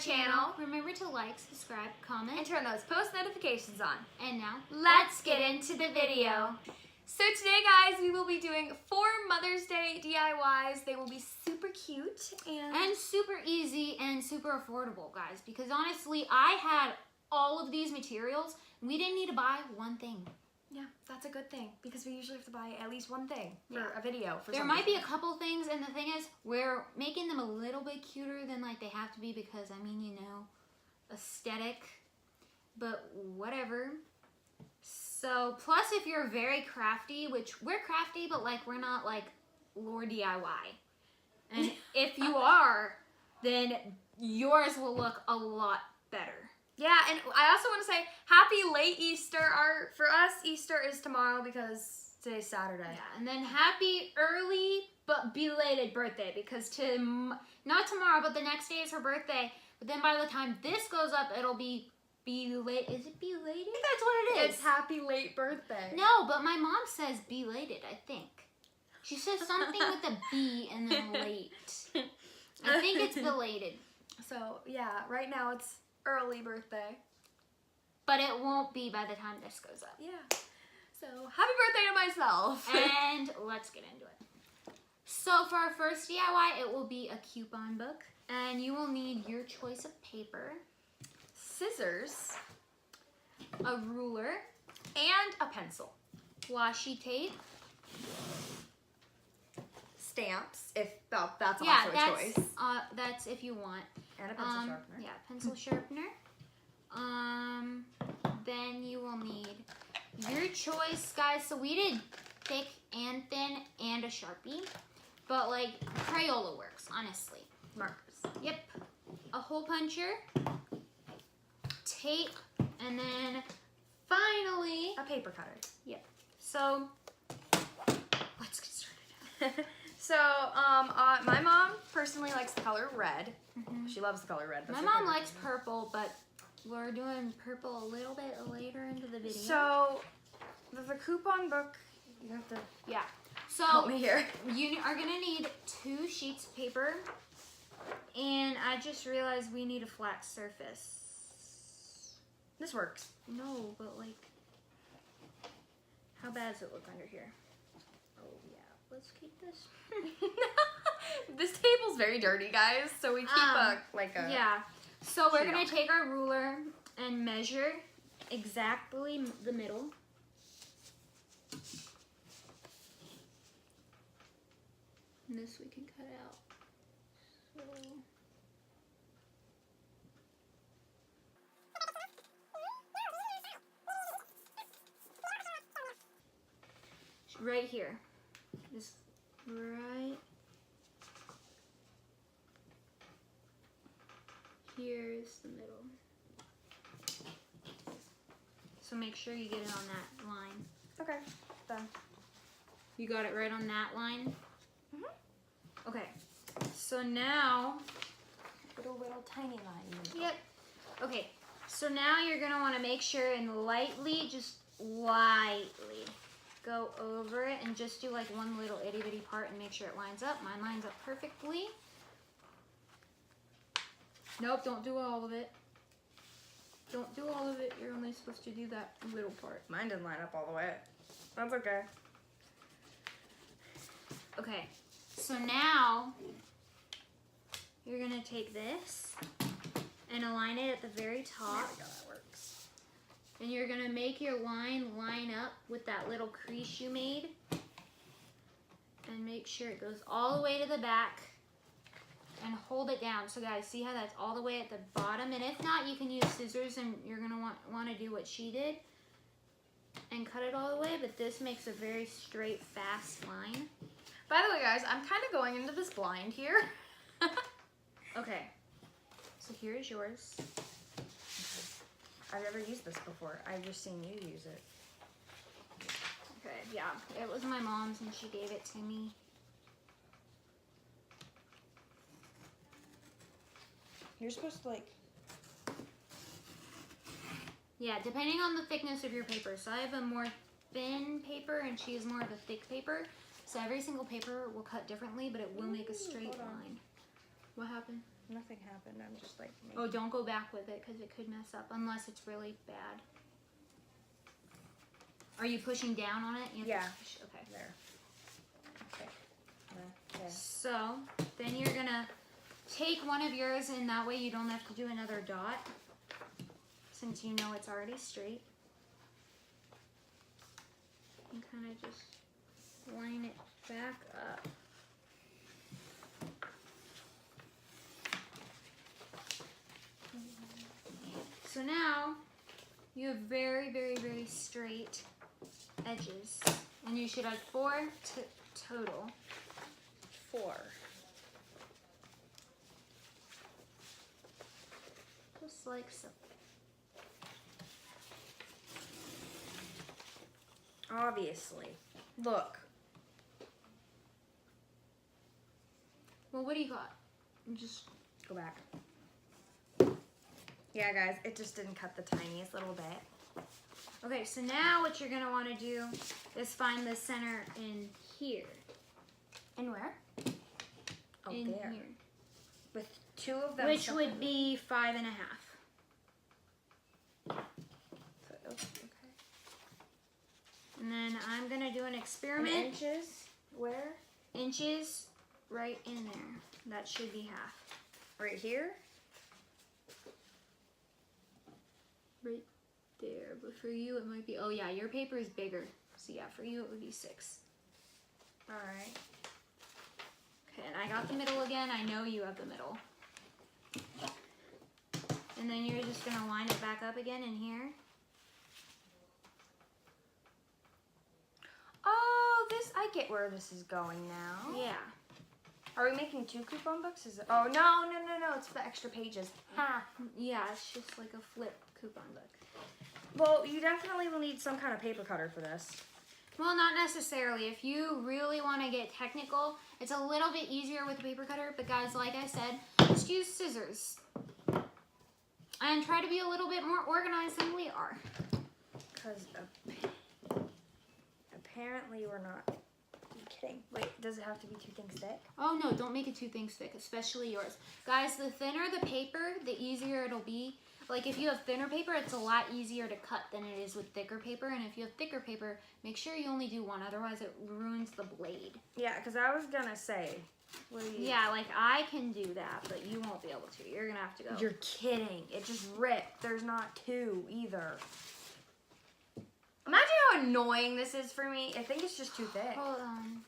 channel. Remember to like, subscribe, comment, And turn those post notifications on. and now Let's get into the video. So today, guys, we will be doing 4 Mother's Day DIYs. They will be super cute and super easy and super affordable, guys, because honestly, I had all of these materials. We didn't need to buy one thing. yeah, that's a good thing because we usually have to buy at least one thing for Yeah. a video. For There something. might be a couple things, and the thing is, we're making them a little bit cuter than like they have to be because, I mean, you know, aesthetic, but whatever. So, plus if you're very crafty, which we're crafty, but like we're not like Lord DIY. And if you are, then yours will look a lot better. Yeah, and I also want to say happy late Easter. For us, Easter is tomorrow because today's Saturday. Yeah, and then happy early but belated birthday because not tomorrow, but the next day is her birthday. But then by the time this goes up, it'll be belated. Is it belated? I think that's what it is. It's happy late birthday. No, but my mom says belated, I think. She says something with a B and then late. I think it's belated. So, yeah, right now it's early birthday. But it won't be by the time this goes up. Yeah. So, happy birthday to myself. And let's get into it. So for our first DIY, it will be a coupon book. And you will need your choice of paper, Scissors, a ruler, and a pencil. washi tape. Stamps, if that's Yeah, also a choice. that's if you want. And a pencil sharpener. Yeah, pencil sharpener. Then you will need your choice, guys. So we did thick and thin and a Sharpie. But like Crayola works, honestly. Markers. Yep. A hole puncher, tape, and then finally A paper cutter. Yep. So let's get started. So, my mom personally likes the color red. She loves the color red. That's My her mom favorite likes color. purple, but we're doing purple a little bit later into the video. So, the coupon book, you have to yeah. So help me here. you are gonna need 2 sheets of paper, and I just realized we need a flat surface. This works. No, but like, how bad does it look under here? Oh yeah, let's keep this. This table's very dirty, guys. So we keep Yeah. So we're sheet gonna on. take our ruler and measure exactly the middle. And this we can cut out. So right here. This right here's the middle. So make sure you get it on that line. Okay, done. You got it right on that line? Mhm. Okay. So now, Put a little tiny line. yep. Okay. So now you're going to want to make sure and lightly, just lightly go over it and just do like one little itty bitty part and make sure it lines up. Mine lines up perfectly. Nope, don't do all of it. Don't do all of it. You're only supposed to do that little part. Mine didn't line up all the way. That's okay. Okay, so now you're gonna take this and align it at the very There top. we go, that works. And you're gonna make your line up with that little crease you made. And make sure it goes all the way to the back. And hold it down. So guys, see how that's all the way at the bottom? And if not, you can use scissors and you're gonna want to do what she did and cut it all the way, but this makes a very straight, fast line. By the way, guys, I'm kind of going into this blind here. Okay, so here's yours. I've never used this before. I've just seen you use it. Okay, yeah, it was my mom's and she gave it to me. You're supposed to like... Yeah, depending on the thickness of your paper. So I have a more thin paper and she has more of a thick paper. So every single paper will cut differently, but it will make a straight hold on. line. What happened? Nothing happened. I'm just like. Oh, don't go back with it because it could mess up unless it's really bad. Are you pushing down on it? You have to push, okay. There. Okay. There. So then you're gonna take one of yours, and that way you don't have to do another dot since you know it's already straight. And kind of just line it back up. So now you have very, very, very straight edges, and you should have 4 total. 4. Just like so. Obviously. Look. Well, what do you got? Just Go back. Yeah, guys, it just didn't cut the tiniest little bit. okay. So now what you're gonna want to do is find the center in here. And where? Oh, in there. here, With 2 of them. which would be 5.5. Okay. And then I'm gonna do an And experiment. inches. Where? Inches right in there. That should be half. Right here. Right there. But for you, it might be. Oh yeah, your paper is bigger. So yeah, for you it would be 6. All right. Okay, and I got the middle again. I know you have the middle. And then you're just gonna line it back up again in here. Oh, I get where this is going now. Yeah. Are we making 2 coupon books? Is it? Oh no. It's the extra pages. Ha. Yeah, it's just like a flip coupon book. Well, you definitely will need some kind of paper cutter for this. Well, not necessarily. If you really want to get technical, it's a little bit easier with a paper cutter. But guys, like I said, just use scissors. And try to be a little bit more organized than we are. Because apparently we're not. Are you kidding? Wait, does it have to be 2 things thick? Oh no, don't make it too thick, especially yours. Guys, the thinner the paper, the easier it'll be. Like if you have thinner paper, it's a lot easier to cut than it is with thicker paper. And if you have thicker paper, make sure you only do 1, otherwise it ruins the blade. Yeah, because I was gonna say. Yeah, like I can do that, but you won't be able to. You're gonna have to go. You're kidding. It just ripped. There's not 2 either. Imagine how annoying this is for me. I think it's just too thick. Hold on.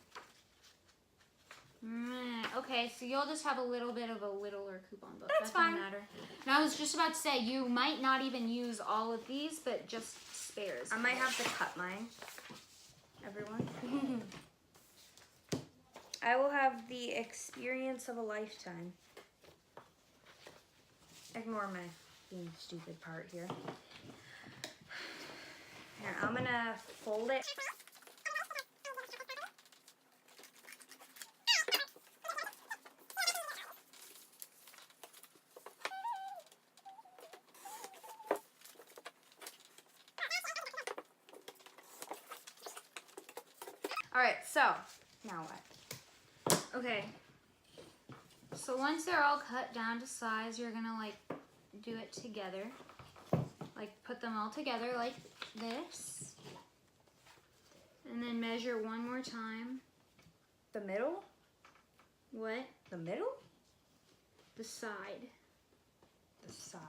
Okay, so you'll just have a little bit of a littler coupon book. That's That doesn't fine. matter. And I was just about to say, you might not even use all of these, but just spares. I might have to cut mine. Everyone. I will have the experience of a lifetime. Ignore my being stupid part here. Here, I'm gonna fold it. All right, so now what? Okay. So once they're all cut down to size, you're gonna like do it together. Like put them all together like this. And then measure one more time. The middle? What? The middle? The side. The side.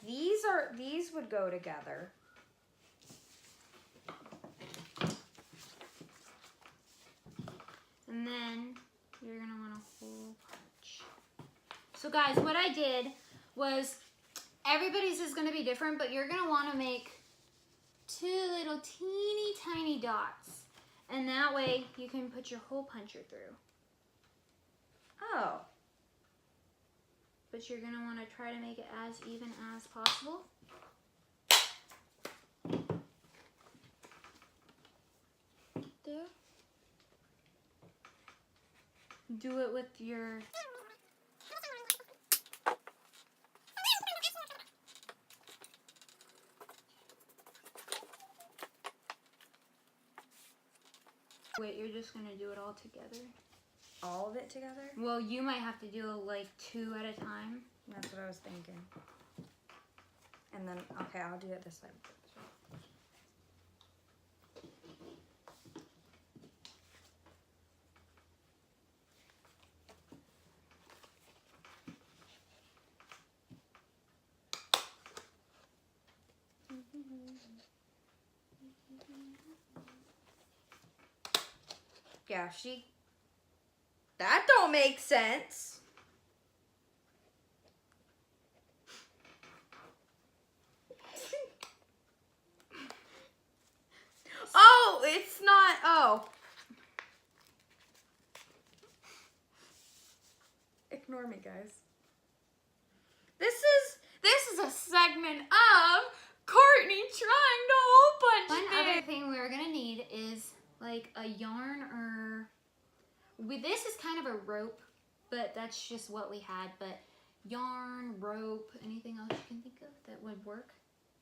These would go together. And then you're gonna want a hole punch. So guys, what I did was, everybody's is gonna be different, but you're gonna wanna make 2 little teeny tiny dots. And that way you can put your hole puncher through. Oh. But you're gonna wanna try to make it as even as possible. There. Do it with your... Wait, you're just gonna do it all together? all of it together? Well, you might have to do like 2 at a time. That's what I was thinking. And then, okay, I'll do it this side. Yeah, that don't make sense. Oh, it's not, oh. Ignore me, guys. This is a segment of Courtney trying to hole punch One me. other thing we're gonna need is like a yarn or this is kind of a rope, but that's just what we had. But yarn, rope, anything else you can think of that would work?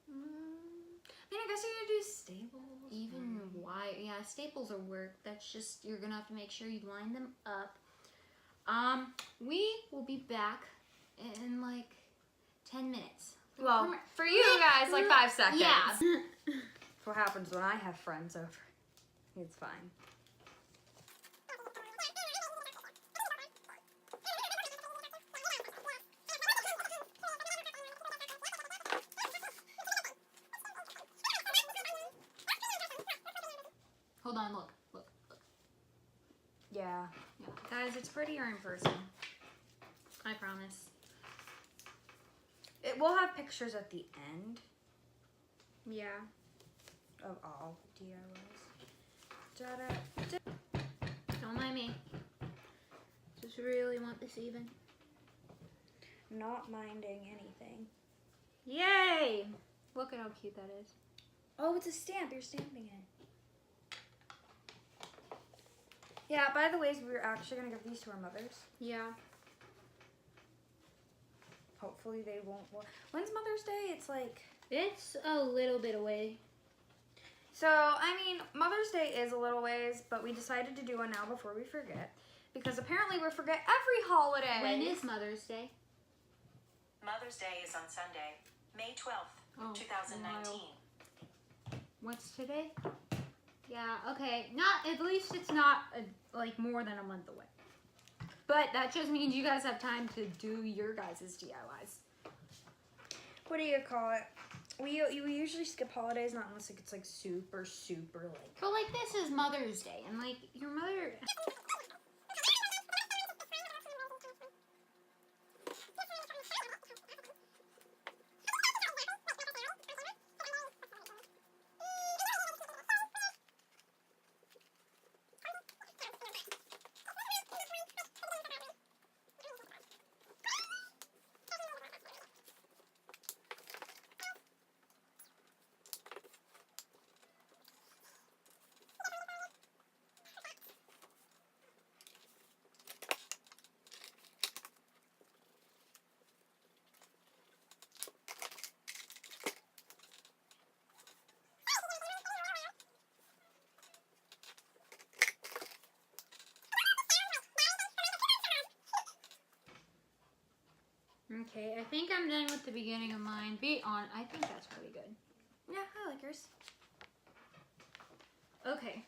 I mean, I guess you're gonna do staples. Even wire, yeah, staples will work. That's just, you're gonna have to make sure you line them up. We will be back in like 10 minutes. Well, for you guys, like 5 seconds. Yeah. That's what happens when I have friends over. It's fine. Hold on, look. Yeah. Yeah. Guys, it's prettier in person. I promise. We'll have pictures at the end Yeah. of all DIYs. Da-da. Don't mind me. Just really want this even. Not minding anything. Yay! Look at how cute that is. Oh, it's a stamp. You're stamping it. Yeah, by the way, we're actually going to give these to our mothers. Yeah. Hopefully they won't. When's Mother's Day? It's like... It's a little bit away. So, I mean, Mother's Day is a little ways, but we decided to do one now before we forget. Because apparently we forget every holiday. When is Mother's Day? Mother's Day is on Sunday, May 12th, Oh, 2019. What's today? Yeah, okay. At least it's not like more than a month away. But that just means you guys have time to do your guys' DIYs. What do you call it? We usually skip holidays, not unless it gets like super like... So like this is Mother's Day and like your mother... Okay, I think I'm done with the beginning of mine. I think that's pretty good. Yeah, I like yours. Okay.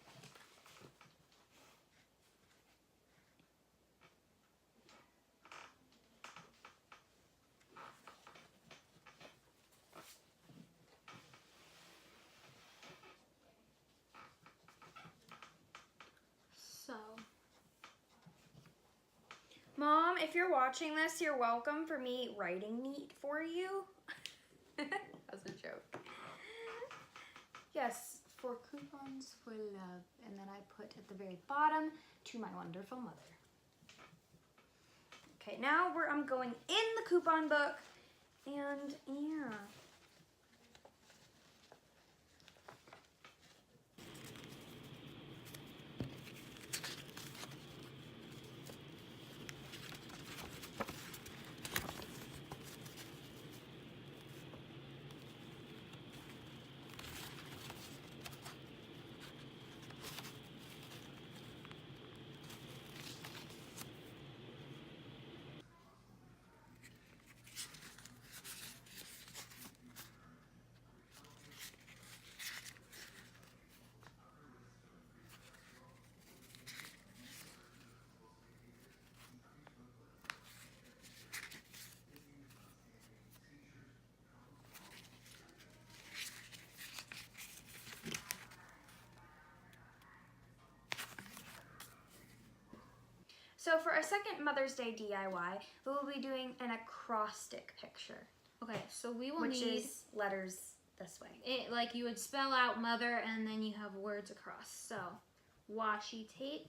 So, Mom, if you're watching this, you're welcome for me writing neat for you. That's a joke. Yes, for coupons for love. And then I put at the very bottom, to my wonderful mother. Okay, now I'm going in the coupon book. And yeah. So for our second Mother's Day DIY, we will be doing an acrostic picture, Okay, so we will which need is letters this way. it like you would spell out mother and then you have words across. So washi tape,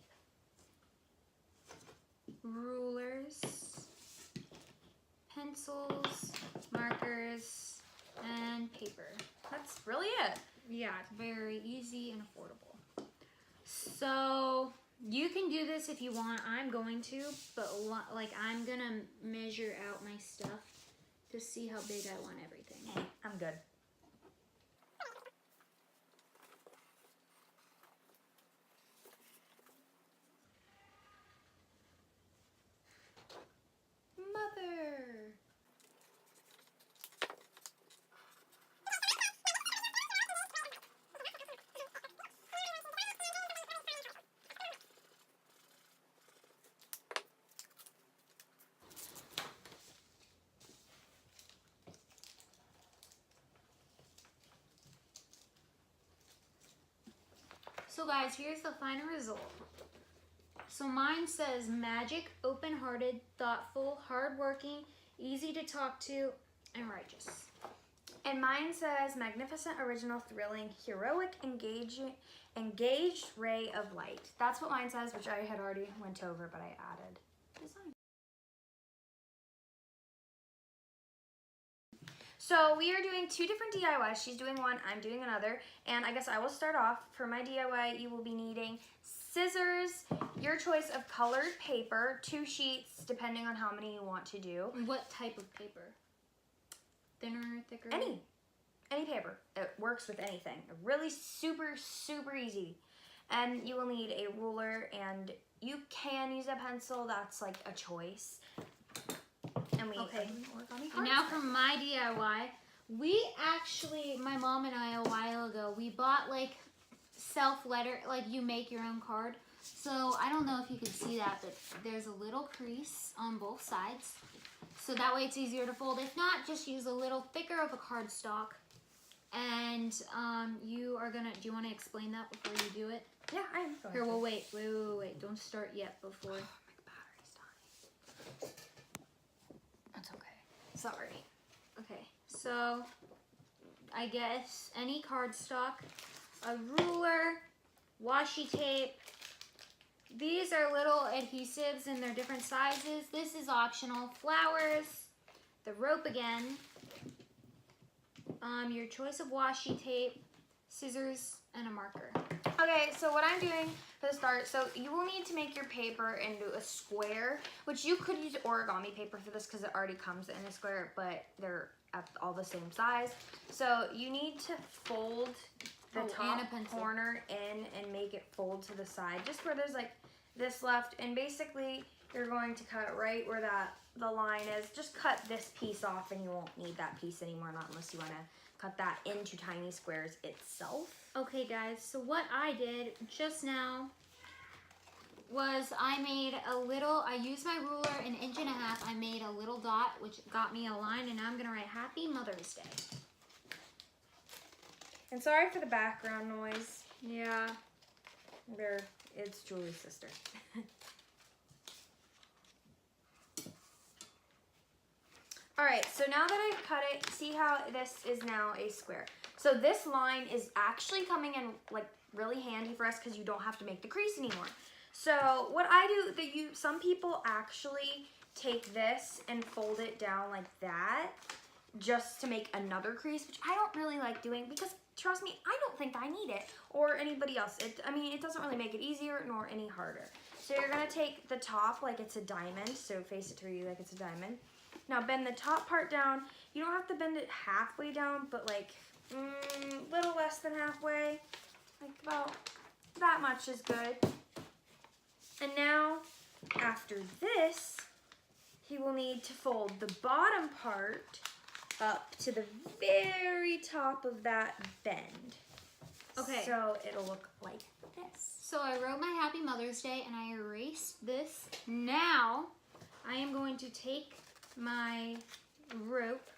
rulers, pencils, markers, and paper. That's really it. Yeah, it's very easy and affordable. So you can do this if you want. I'm going to, but like I'm gonna measure out my stuff to see how big I want everything. Hey, I'm good. Mother. So guys, here's the final result. So mine says magic, open-hearted, thoughtful, hardworking, easy to talk to, and righteous. And mine says magnificent, original, thrilling, heroic, engaged ray of light. That's what mine says, which I had already went over, but I added design. So we are doing two different DIYs. She's doing one, I'm doing another. And I guess I will start off. For my DIY, you will be needing scissors, your choice of colored paper, 2 sheets, depending on how many you want to do. What type of paper? Thinner, thicker? Any paper. It works with anything. Really super, super easy. And you will need a ruler, and you can use a pencil. That's like a choice. And we Okay. origami And now for my DIY, we actually, my mom and I a while ago, we bought like self-letter, like you make your own card. So I don't know if you can see that, but there's a little crease on both sides. So that way it's easier to fold. If not, just use a little thicker of a cardstock. And you are gonna, do you want to explain that before you do it? Yeah, I am going Here, to. well, wait. Don't start yet before. My battery's dying. That's okay. Sorry. Okay, so I guess any cardstock, a ruler, washi tape. These are little adhesives and they're different sizes. This is optional. Flowers, the rope again, your choice of washi tape, scissors, and a marker. Okay, so what I'm doing for the start, so you will need to make your paper into a square, which you could use origami paper for this because it already comes in a square, but they're at all the same size. So you need to fold the top corner in and make it fold to the side, just where there's like this left, and basically you're going to cut right where the line is. Just cut this piece off and you won't need that piece anymore, not unless you want to cut that into tiny squares itself. Okay guys, so what I did just now was I used my ruler 1.5 inches. I made a little dot, which got me a line, and now I'm gonna write Happy Mother's Day. And sorry for the background noise. Yeah. It's Julie's sister. Alright, so now that I've cut it, see how this is now a square. So this line is actually coming in like really handy for us because you don't have to make the crease anymore. So what I do, some people actually take this and fold it down like that just to make another crease, which I don't really like doing because trust me, I don't think I need it or anybody else. It doesn't really make it easier nor any harder. So you're gonna take the top like it's a diamond, so face it to you like it's a diamond. Now bend the top part down. You don't have to bend it halfway down, but like little less than halfway, like about that much is good. And now after this, he will need to fold the bottom part up to the very top of that bend. Okay. So it'll look like this. So I wrote my Happy Mother's Day and I erased this. Now I am going to take my rope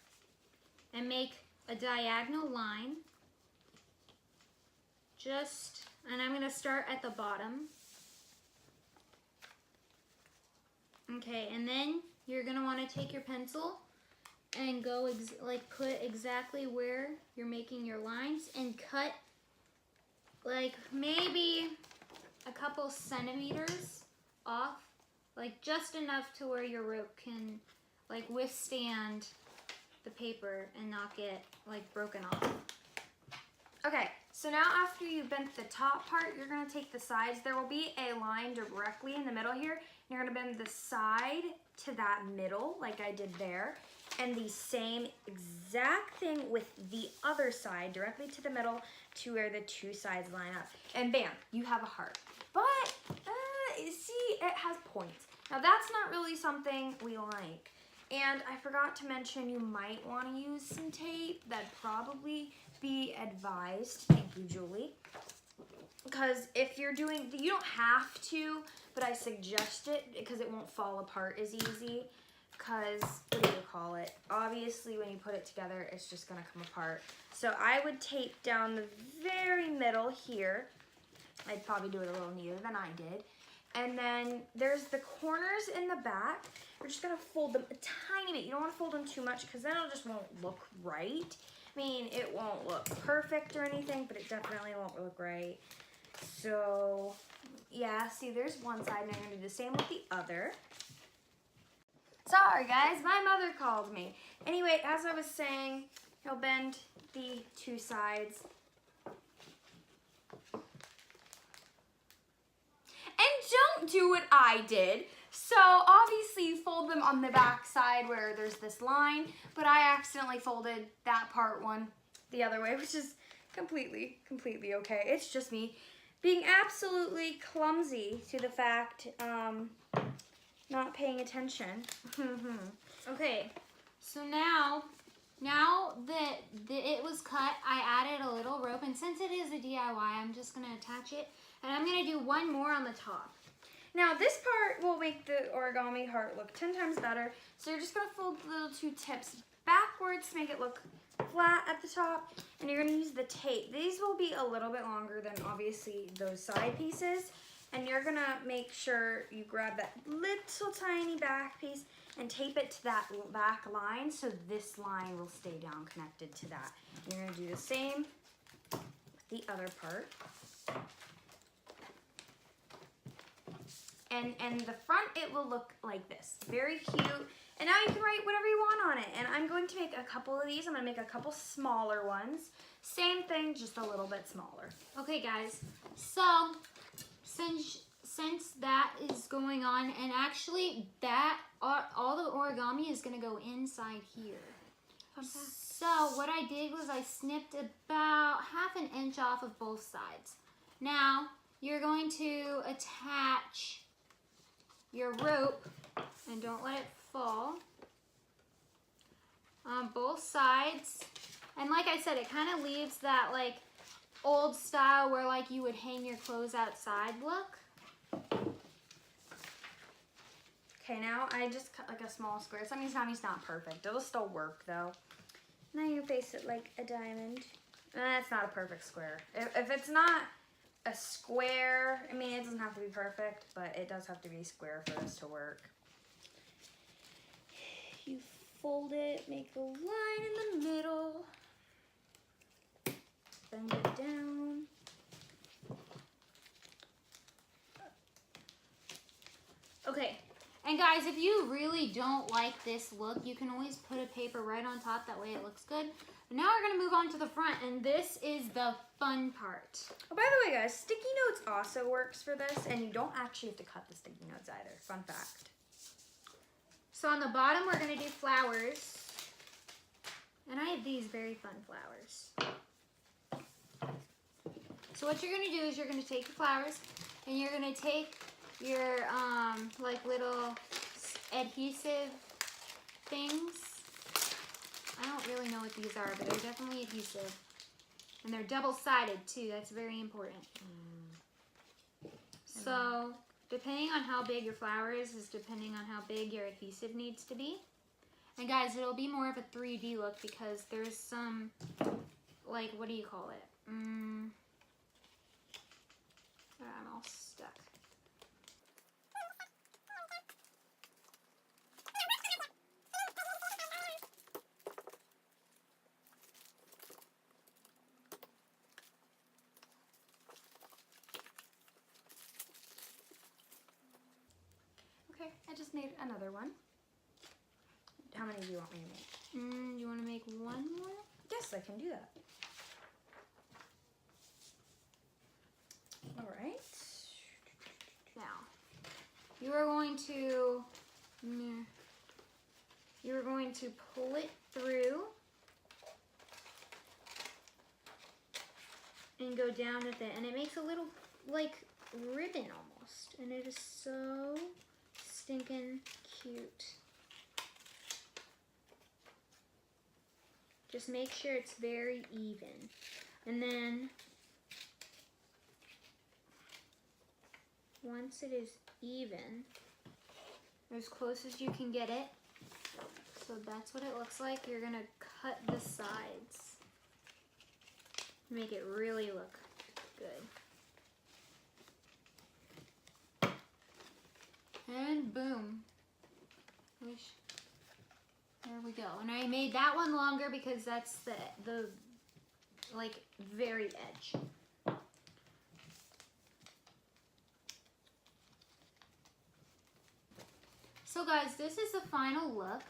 and make a diagonal line. And I'm going to start at the bottom. Okay, and then you're gonna want to take your pencil and go put exactly where you're making your lines and cut like maybe a couple centimeters off, like just enough to where your rope can like withstand the paper and not get like broken off. Okay, so now after you bent the top part, you're gonna take the sides. There will be a line directly in the middle here. And you're gonna bend the side to that middle, like I did there. And the same exact thing with the other side, directly to the middle to where the two sides line up. And bam, you have a heart. But, see, it has points. Now that's not really something we like. And I forgot to mention you might wanna use some tape. That'd probably be advised. Thank you, Julie. Because if you're doing, you don't have to, but I suggest it because it won't fall apart as easy. Because, what do you call it? Obviously, when you put it together, it's just gonna come apart. So I would tape down the very middle here. I'd probably do it a little neater than I did. And then there's the corners in the back. We're just gonna fold them a tiny bit. You don't wanna fold them too much because then it just won't look right. I mean, it won't look perfect or anything, but it definitely won't look right. So, yeah, see, there's one side, and I'm gonna do the same with the other. Sorry, guys, my mother called me. Anyway, as I was saying, you'll bend the two sides. And don't do what I did. So obviously you fold them on the back side where there's this line, but I accidentally folded that part one the other way, which is completely okay. It's just me being absolutely clumsy to the fact, not paying attention. Okay, so now that it was cut, I added a little rope, and since it is a DIY, I'm just gonna attach it, and I'm gonna do one more on the top. Now this part will make the origami heart look 10 times better. So you're just gonna fold the little two tips backwards to make it look flat at the top, and you're gonna use the tape. These will be a little bit longer than obviously those side pieces, and you're gonna make sure you grab that little tiny back piece and tape it to that back line so this line will stay down connected to that. And you're gonna do the same with the other part. And the front, it will look like this. Very cute. And now you can write whatever you want on it. And I'm going to make a couple of these. I'm going to make a couple smaller ones. Same thing, just a little bit smaller. Okay, guys. So, since that is going on, and actually that all the origami is going to go inside here. So what I did was I snipped about ½ an inch off of both sides. Now you're going to attach your rope, and don't let it fall, on both sides. And like I said, it kind of leaves that like old style where like you would hang your clothes outside look. Okay, now I just cut like a small square. Sometimes not perfect. It'll still work though. Now you face it like a diamond. It's not a perfect square. If it's not a square, I mean, it doesn't have to be perfect, but it does have to be square for this to work. You fold it, make a line in the middle, bend it down. Okay, and guys, if you really don't like this look, you can always put a paper right on top, that way it looks good. But now we're gonna move on to the front, and this is the fun part. Oh, by the way, guys, sticky notes also works for this, and you don't actually have to cut the sticky notes either. Fun fact. So on the bottom, we're gonna do flowers. And I have these very fun flowers. So what you're gonna do is you're gonna take the flowers, and you're gonna take your like little adhesive things. I don't really know what these are, but they're definitely adhesive. And they're double-sided too, that's very important. So, depending on how big your flower is depending on how big your adhesive needs to be. And guys, it'll be more of a 3D look because there's some, like, what do you call it? I'm all stuck. Okay, I just made another one. How many do you want me to make? You want to make one more? Yes, I can do that. All right. Now, you are going to pull it through and go down with it, and it makes a little like ribbon almost, and it is so stinking cute. Just make sure it's very even, and then once it is even, as close as you can get it, so that's what it looks like. You're gonna cut the sides, make it really look good. And boom. There we go. And I made that one longer because that's the like very edge. So guys, this is the final look.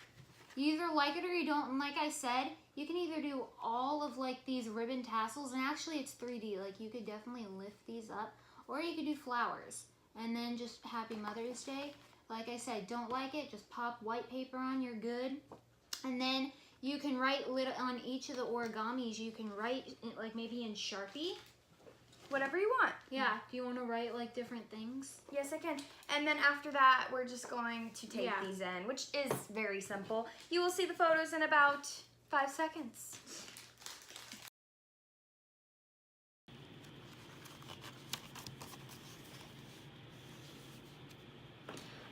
You either like it or you don't, and like I said, you can either do all of like these ribbon tassels, and actually it's 3D, like you could definitely lift these up, or you could do flowers, and then just Happy Mother's Day. Like I said, don't like it, just pop white paper on, you're good. And then you can write little on each of the origamis, you can write like maybe in Sharpie. Whatever you want. Yeah, if you want to write like different things. Yes, I can. And then after that, we're just going to tape Yeah. these in, which is very simple. You will see the photos in about 5 seconds.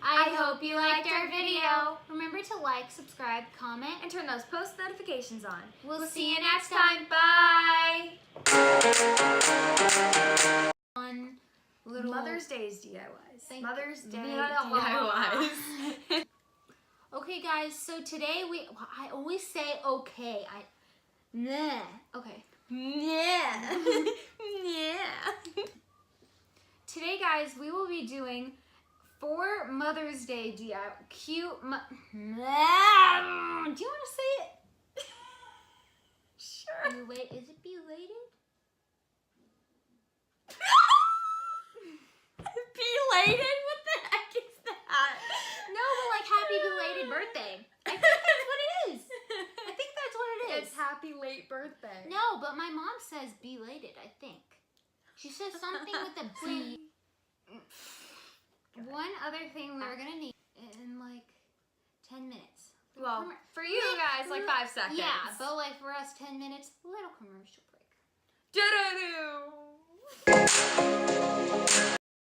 I hope you liked our video. Remember to like, subscribe, comment, And turn those post notifications on. we'll See you next time. Bye. on little Mother's Day's DIYs. Thank- Mother's Day Blah. DIYs. Okay, guys. So today I always say okay. Nah. Okay. Yeah. Yeah. Today, guys, we will be doing 4 Mother's Day DIY. Cute. Do you want to say it? Sure. Is it belated? Belated? What the heck is that? No, but like happy belated birthday. I think that's what it is. I think that's what it is. It's happy late birthday. No, but my mom says belated, I think. She says something with a B. One other thing we're gonna need in like 10 minutes. Well, for you guys, like 5 seconds. Yeah, but like for us, 10 minutes, little commercial break. Do-do-do.